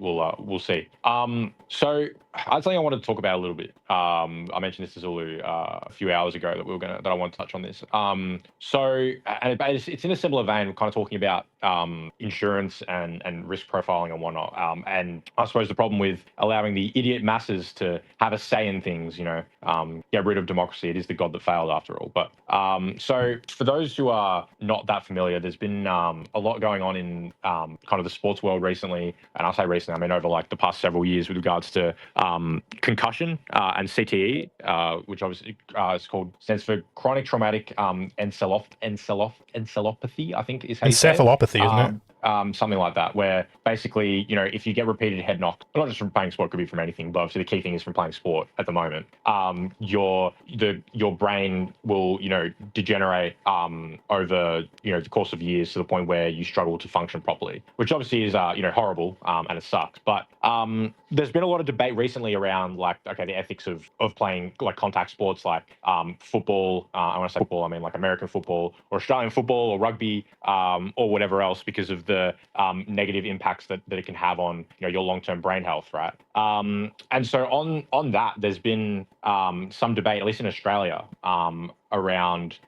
but we'll see. So I think I wanted to talk about a little bit. I mentioned this to Zulu a few hours ago that I want to touch on this. So and it's in a similar vein. We're kind of talking about insurance and risk profiling and whatnot. And I suppose the problem with allowing the idiot masses to have a say in things, get rid of democracy. It is the god that failed after all. But so for those who are not that familiar, there's been a lot going on in kind of the sports world recently. And I'll say recently, I mean over like the past several years with regards to concussion and CTE, which obviously stands for chronic traumatic encephalopathy, I think is how you say it. Encephalopathy, isn't it? Something like that, where basically, if you get repeated head knocks, not just from playing sport, could be from anything, but obviously the key thing is from playing sport at the moment, your brain will, degenerate over, the course of years to the point where you struggle to function properly, which obviously is, horrible, and it sucks. But there's been a lot of debate recently around the ethics of playing like contact sports like football. I want to say football, I mean like American football or Australian football or rugby, or whatever else, because of the negative impacts that it can have on your long-term brain health, right? And so on that, there's been some debate, at least in Australia, around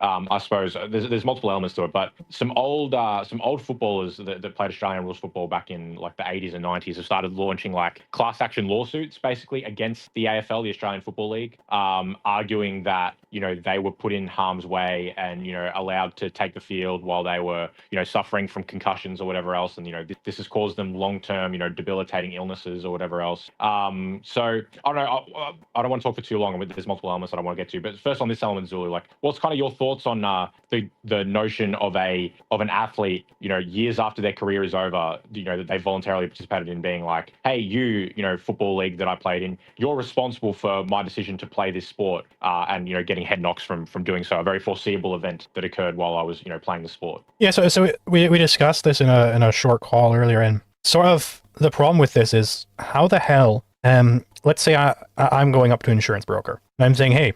I suppose there's multiple elements to it, but some old footballers that played Australian rules football back in like the 80s and 90s have started launching like class action lawsuits basically against the AFL, the Australian Football League, arguing that they were put in harm's way and allowed to take the field while they were suffering from concussions or whatever else, and this has caused them long-term debilitating illnesses or whatever else. So I don't know, I don't want to talk for too long, but there's multiple elements that I want to get to. But first on this element, Zulu, like what's kind of your thoughts on the notion of an athlete years after their career is over, that they voluntarily participated in, being like, hey, football league that I played in, you're responsible for my decision to play this sport, and getting head knocks from doing so, a very foreseeable event that occurred while I was playing the sport. Yeah, so we discussed this in a short call earlier, and sort of the problem with this is how the hell, let's say I'm going up to an insurance broker and I'm saying, hey,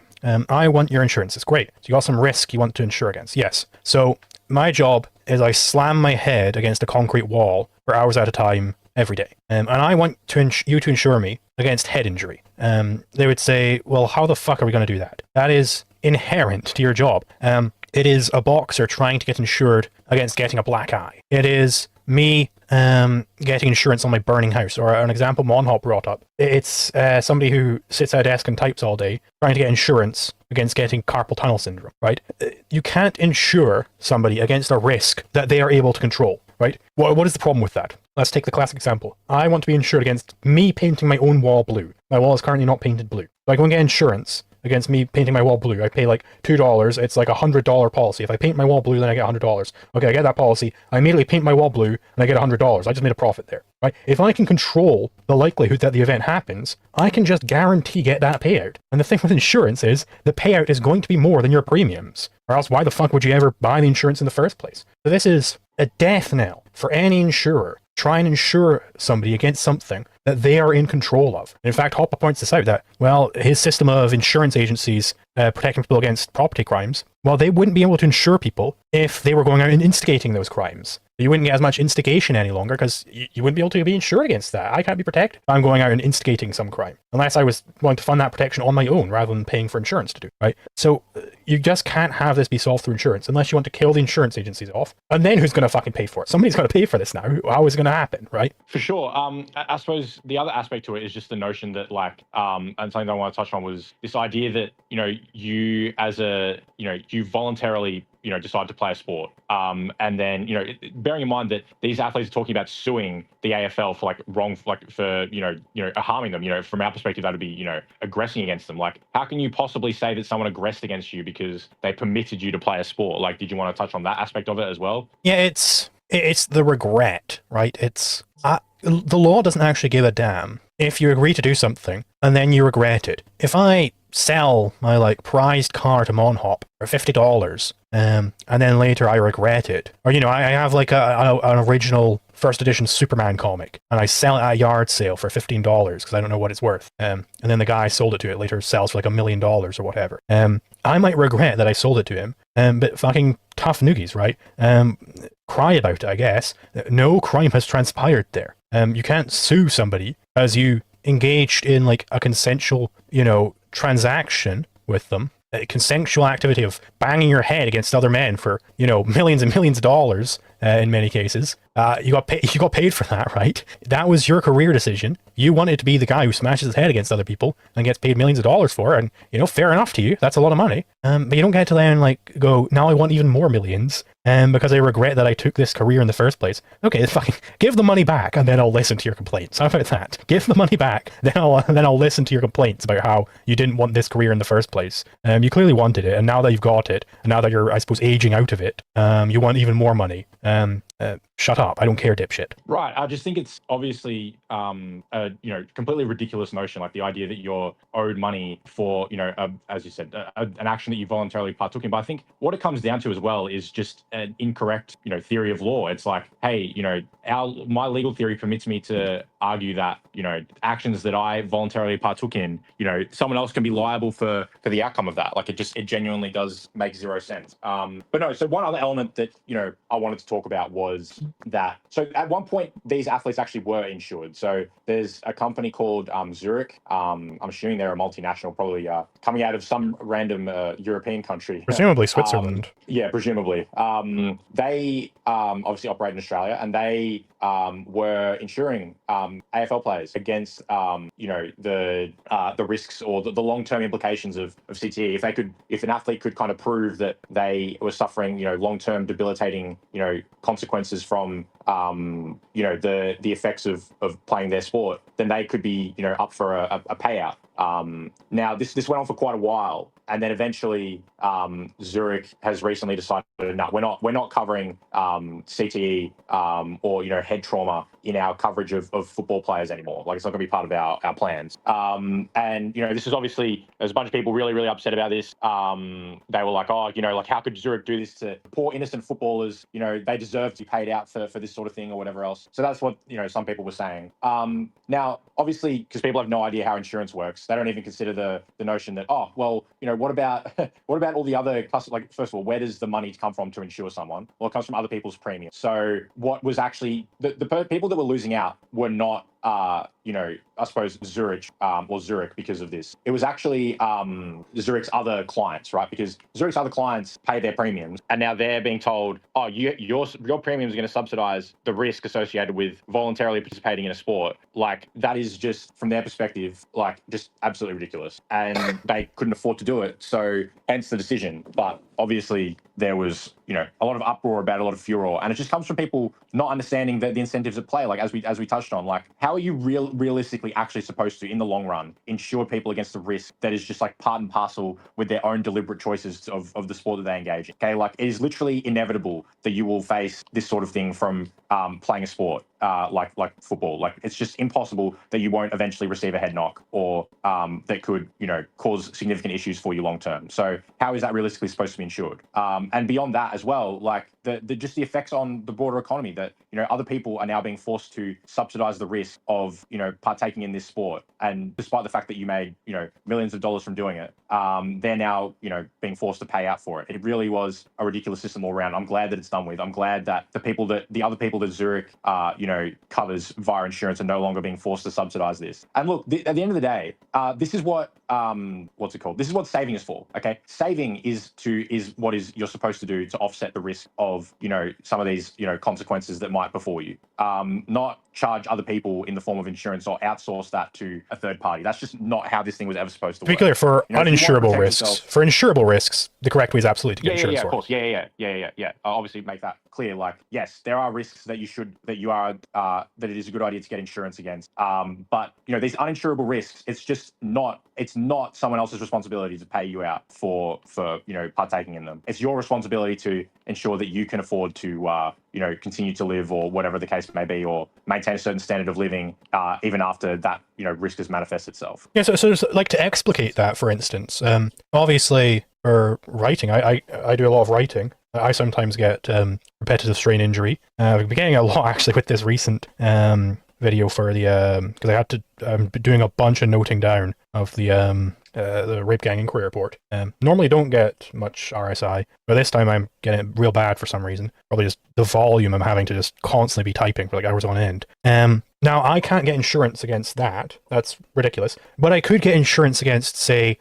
I want your insurance. It's great. So you got some risk you want to insure against. Yes. So my job is I slam my head against a concrete wall for hours at a time every day. And I want you to insure me against head injury. They would say, well, how the fuck are we going to do that? That is inherent to your job. It is a boxer trying to get insured against getting a black eye. It is me getting insurance on my burning house, or an example Monhop brought up. It's somebody who sits at a desk and types all day trying to get insurance against getting carpal tunnel syndrome, right? You can't insure somebody against a risk that they are able to control, right? What is the problem with that? Let's take the classic example. I want to be insured against me painting my own wall blue. My wall is currently not painted blue. So I go and get insurance against me painting my wall blue. I pay like $2. It's like $100 policy. If I paint my wall blue, then I get $100. Okay, I get that policy. I immediately paint my wall blue and I get $100. I just made a profit there, right? If I can control the likelihood that the event happens, I can just guarantee get that payout. And the thing with insurance is the payout is going to be more than your premiums, or else why the fuck would you ever buy the insurance in the first place? So this is a death knell for any insurer. Try and insure somebody against something that they are in control of. And in fact, Hopper points this out, that, well, his system of insurance agencies protecting people against property crimes, well, they wouldn't be able to insure people if they were going out and instigating those crimes. You wouldn't get as much instigation any longer because you wouldn't be able to be insured against that. I can't be protected if I'm going out and instigating some crime, unless I was going to fund that protection on my own rather than paying for insurance to do, right? So you just can't have this be solved through insurance unless you want to kill the insurance agencies off. And then who's going to fucking pay for it? Somebody's going to pay for this now. How is it going to happen, right? For sure. I suppose the other aspect to it is just the notion that and something that I want to touch on was this idea that, you as you voluntarily decide to play a sport. And then, bearing in mind that these athletes are talking about suing the AFL for harming them, from our perspective, that would be, aggressing against them. Like, how can you possibly say that someone aggressed against you because they permitted you to play a sport? Like, did you want to touch on that aspect of it as well? Yeah, it's the regret, right? It's, the law doesn't actually give a damn if you agree to do something and then you regret it. If I sell my prized car to Monhop for $50, and then later I regret it, or I have an original first edition Superman comic and I sell it at a yard sale for $15 because I don't know what it's worth, and then the guy I sold it to later sells for $1 million or whatever. I might regret that I sold it to him, but fucking tough noogies, right? Cry about it, I guess. No crime has transpired there. You can't sue somebody as you engaged in like a consensual, transaction with them. A consensual activity of banging your head against other men for, millions and millions of dollars in many cases. You got paid for that, right? That was your career decision. You wanted to be the guy who smashes his head against other people and gets paid millions of dollars for it. And, fair enough to you. That's a lot of money. But you don't get to then go, now I want even more millions. Because I regret that I took this career in the first place. Okay, fine. Give the money back, and then I'll listen to your complaints. How about that? Give the money back, then I'll listen to your complaints about how you didn't want this career in the first place. You clearly wanted it, and now that you've got it, and now that you're, I suppose, aging out of it, you want even more money. Shut up. I don't care, dipshit. Right. I just think it's obviously, completely ridiculous notion, like the idea that you're owed money for, as you said, an action that you voluntarily partook in. But I think what it comes down to as well is just an incorrect, theory of law. It's like, hey, my legal theory permits me to argue that, actions that I voluntarily partook in, someone else can be liable for the outcome of that. Like it genuinely does make zero sense. But no, so one other element that, I wanted to talk about was that, so at one point, these athletes actually were insured. So there's a company called Zurich. I'm assuming they're a multinational, probably coming out of some random European country. Presumably Switzerland. Yeah, presumably. They obviously operate in Australia, and they were insuring AFL players against the risks or the long-term implications of CTE. If an athlete could kind of prove that they were suffering long-term debilitating consequences from the effects of playing their sport, then they could be up for a payout. Now this went on for quite a while, and then eventually Zurich has recently decided, no, we're not covering CTE or head trauma in our coverage of football players anymore. Like, it's not going to be part of our plans. And this is obviously, there's a bunch of people really, really upset about this. They were like, oh, like, how could Zurich do this to poor innocent footballers? They deserve to be paid out for this sort of thing or whatever else. So that's what some people were saying. Now, obviously, because people have no idea how insurance works, they don't even consider the notion that, oh, well, what about all the other, like, first of all, where does the money come from to insure someone? Well, it comes from other people's premiums. So what was actually the people that were losing out were not I suppose Zurich or Zurich because of this. It was actually Zurich's other clients, right? Because Zurich's other clients pay their premiums, and now they're being told, oh, your premiums are going to subsidize the risk associated with voluntarily participating in a sport. Like, that is just, from their perspective, like, just absolutely ridiculous. And they couldn't afford to do it, so hence the decision. But obviously there was a lot of uproar about it, a lot of furor, and it just comes from people not understanding the incentives at play. Like, as we touched on, like, how are you realistically actually supposed to, in the long run, insure people against the risk that is just like part and parcel with their own deliberate choices of the sport that they engage in? Okay, like, it is literally inevitable that you will face this sort of thing from playing a sport like football. Like, it's just impossible that you won't eventually receive a head knock or that could cause significant issues for you long term. So how is that realistically supposed to be insured? And beyond that as well, like, just the effects on the broader economy, that other people are now being forced to subsidize the risk of partaking in this sport, and despite the fact that you made millions of dollars from doing it, they're now being forced to pay out for it. It really was a ridiculous system all around. I'm glad that it's done with. I'm glad that the other people that Zurich covers via insurance are no longer being forced to subsidize this. And look, at the end of the day, this is what what's it called? This is what saving is for. Okay, saving is what you're supposed to do to offset the risk of some of these consequences that might befall you. Not charge other people in the form of insurance or outsource that to a third party. That's just not how this thing was ever supposed to work. To be clear, for uninsurable risks, for insurable risks, the correct way is absolutely to get insurance for. Of course. Yeah. I'll obviously make that clear. Like, yes, there are risks that that it is a good idea to get insurance against. But these uninsurable risks, it's not someone else's responsibility to pay you out for partaking in them. It's your responsibility to ensure that you can afford to continue to live, or whatever the case may be, or maintain a certain standard of living even after that risk has manifested itself. Yeah, so like, to explicate that, for instance, obviously for writing, I do a lot of writing. I sometimes get repetitive strain injury. I've been getting a lot actually with this recent video for the because I had to I'm doing a bunch of noting down of the rape gang inquiry report. Normally don't get much RSI, but this time I'm getting it real bad for some reason. Probably just the volume I'm having to just constantly be typing for like hours on end. Now I can't get insurance against that. That's ridiculous. But I could get insurance against, say,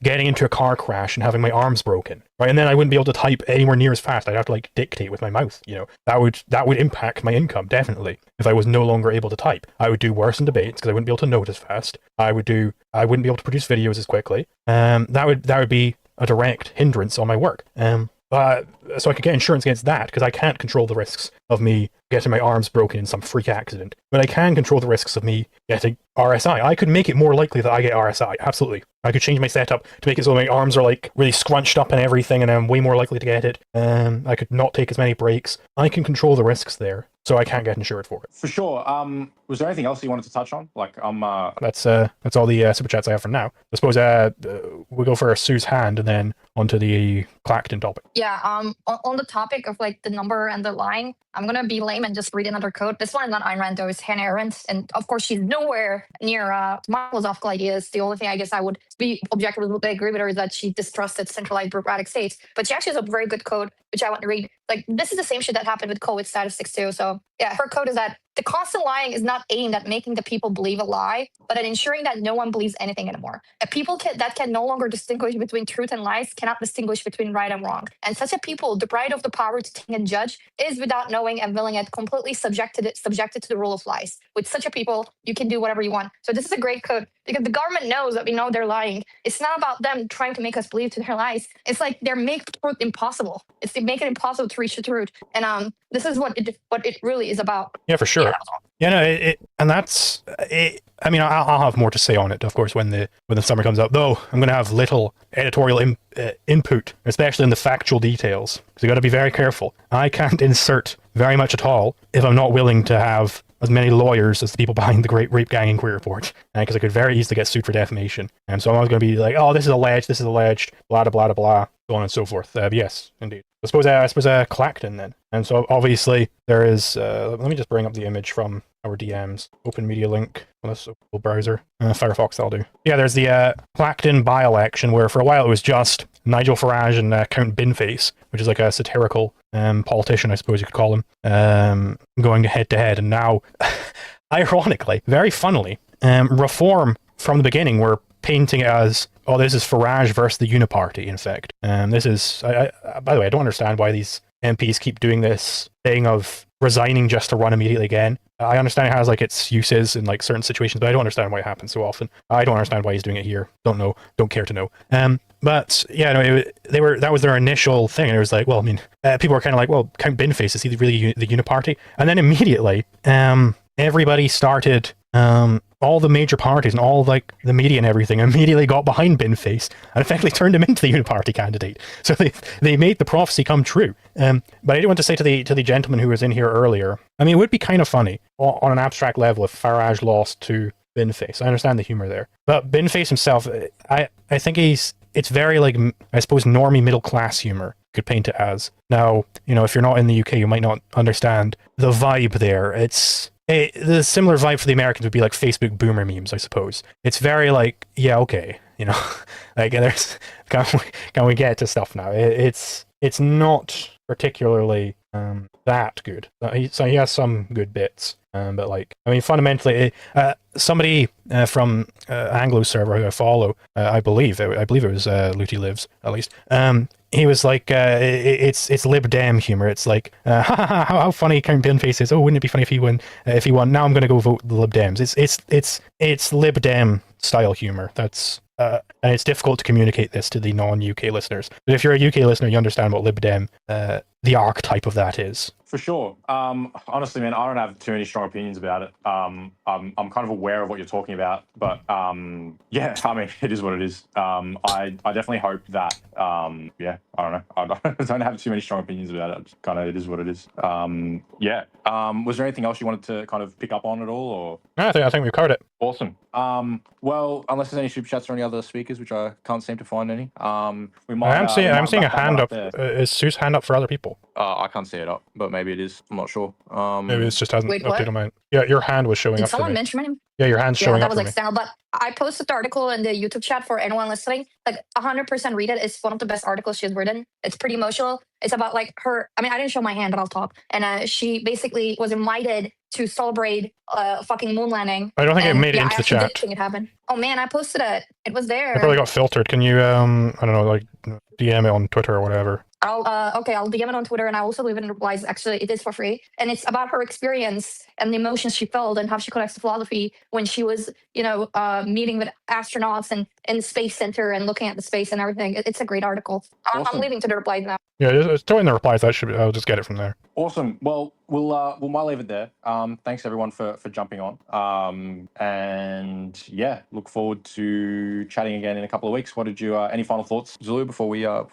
getting into a car crash and having my arms broken, right? And then I wouldn't be able to type anywhere near as fast. I'd have to like dictate with my mouth. That would impact my income definitely if I was no longer able to type. I would do worse in debates because I wouldn't be able to note as fast. I wouldn't be able to produce videos as quickly. That would be a direct hindrance on my work. So I could get insurance against that because I can't control the risks of me getting my arms broken in some freak accident. But I can control the risks of me getting RSI. I could make it more likely that I get RSI. Absolutely. I could change my setup to make it so my arms are like really scrunched up and everything, and I'm way more likely to get it. I could not take as many breaks. I can control the risks there, so I can't get insured for it. For sure. Was there anything else you wanted to touch on? That's all the super chats I have for now. I suppose we'll go for Sue's hand and then onto the Clacton topic. Yeah. On the topic of like the number and the line, I'm gonna be lame and just read another quote. This one is not Ayn Rand, though. It's Hannah Arendt, and of course she's nowhere near my philosophical ideas. The only thing I guess I would be objectively agree with her is that she distrusted centralized bureaucratic states. But she actually has a very good quote, which I want to read. Like, this is the same shit that happened with COVID statistics too. So yeah, her quote is that the constant lying is not aimed at making the people believe a lie, but at ensuring that no one believes anything anymore. A people that can no longer distinguish between truth and lies cannot distinguish between right and wrong. And such a people, deprived of the power to think and judge, is without knowing and willing it completely subjected to the rule of lies. With such a people, you can do whatever you want. So this is a great quote because the government knows that we know they're lying. It's not about them trying to make us believe to their lies. It's like they're making truth impossible. It's to make it impossible to reach the truth. And this is what it really is about. Yeah, for sure. Yeah, no, and that's it. I mean, I'll have more to say on it, of course, when the summer comes out. Though I'm going to have little editorial input, especially in the factual details, because you got to be very careful. I can't insert very much at all if I'm not willing to have as many lawyers as the people behind the Great Rape Gang Inquiry Report, because I could very easily get sued for defamation. And so I'm always going to be like, oh, this is alleged, blah, blah, blah, blah, so on and so forth. Yes, indeed. I suppose Clacton then. And so obviously there is, let me just bring up the image from our DMs. Open media link on this browser. Firefox, that'll do. Yeah, there's the Clacton by-election where for a while it was just Nigel Farage and Count Binface, which is like a satirical politician, I suppose you could call him, going head to head. And now, ironically, very funnily, Reform from the beginning were painting it as, oh, this is Farage versus the Uniparty, in fact. This is, by the way, I don't understand why these MPs keep doing this thing of resigning just to run immediately again. I understand it has like its uses in like certain situations, but I don't understand why it happens so often. I don't understand why he's doing it here. Don't know. Don't care to know. But yeah, no, that was their initial thing, and it was like, well, I mean, people were kind of like, well, Count Binface, is he really the Uniparty? And then immediately, everybody started, all the major parties and all like the media and everything immediately got behind Binface and effectively turned him into the Uniparty candidate. So they made the prophecy come true. But I did want to say to the gentleman who was in here earlier, I mean, it would be kind of funny on an abstract level if Farage lost to Binface. I understand the humor there, but Binface himself, I think it's very like, I suppose, normie middle class humor. Could paint it as. Now, if you're not in the UK, you might not understand the vibe there. The similar vibe for the Americans would be like Facebook boomer memes, I suppose. It's very like, yeah, okay, like there's, can we get to stuff now? It's not particularly that good. So he has some good bits, but like, I mean, fundamentally, somebody from Anglo server who I follow, I believe it was Looty Lives at least. He was like, it's Lib Dem humor. It's like, how funny Count Binface is. Oh, wouldn't it be funny if he won? Now I'm going to go vote the Lib Dems. It's Lib Dem style humor. That's and it's difficult to communicate this to the non-UK listeners. But if you're a UK listener, you understand what Lib Dem, the archetype of that is. For sure. Honestly, man, I don't have too many strong opinions about it. I'm kind of aware of what you're talking about, but yeah, I mean, it is what it is. I definitely hope that, yeah, I don't know. I don't have too many strong opinions about it. Kind of, it is what it is. Yeah. Was there anything else you wanted to kind of pick up on at all, or? No, I think we've covered it. Awesome. Well, unless there's any super chats or any other speakers, which I can't seem to find any. We might. I'm seeing a hand up. Is Sue's hand up for other people? people. I can't see it up, but maybe it is. I'm not sure. Maybe it just hasn't Wait, what? updated mine. Yeah, your hand was showing Did up for someone me. mention my name? Yeah, your hand's Yeah, showing that up was for like me. Snell, but I posted the article in the YouTube chat for anyone listening. Like 100% read it. It's one of the best articles she's written. It's pretty emotional. It's about like her. I mean, I didn't show my hand, but I'll talk. And she basically was invited to celebrate fucking moon landing. I don't think it And made it yeah, into I the actually did chat. think it happened. Oh man, I posted it. It was there. It probably got filtered. Can you, I don't know, like DM it on Twitter or whatever? I'll DM it on Twitter, and I also leave it in replies. Actually, it is for free, and it's about her experience and the emotions she felt and how she connects to philosophy when she was, meeting with astronauts and in the space center and looking at the space and everything. It's a great article. Awesome. I'm leaving to the replies now. Yeah, just throw in the replies. That should be, I'll just get it from there. Awesome. Well, we'll might leave it there. Thanks everyone for jumping on. And yeah, look forward to chatting again in a couple of weeks. What did you any final thoughts, Zulu, before we jump?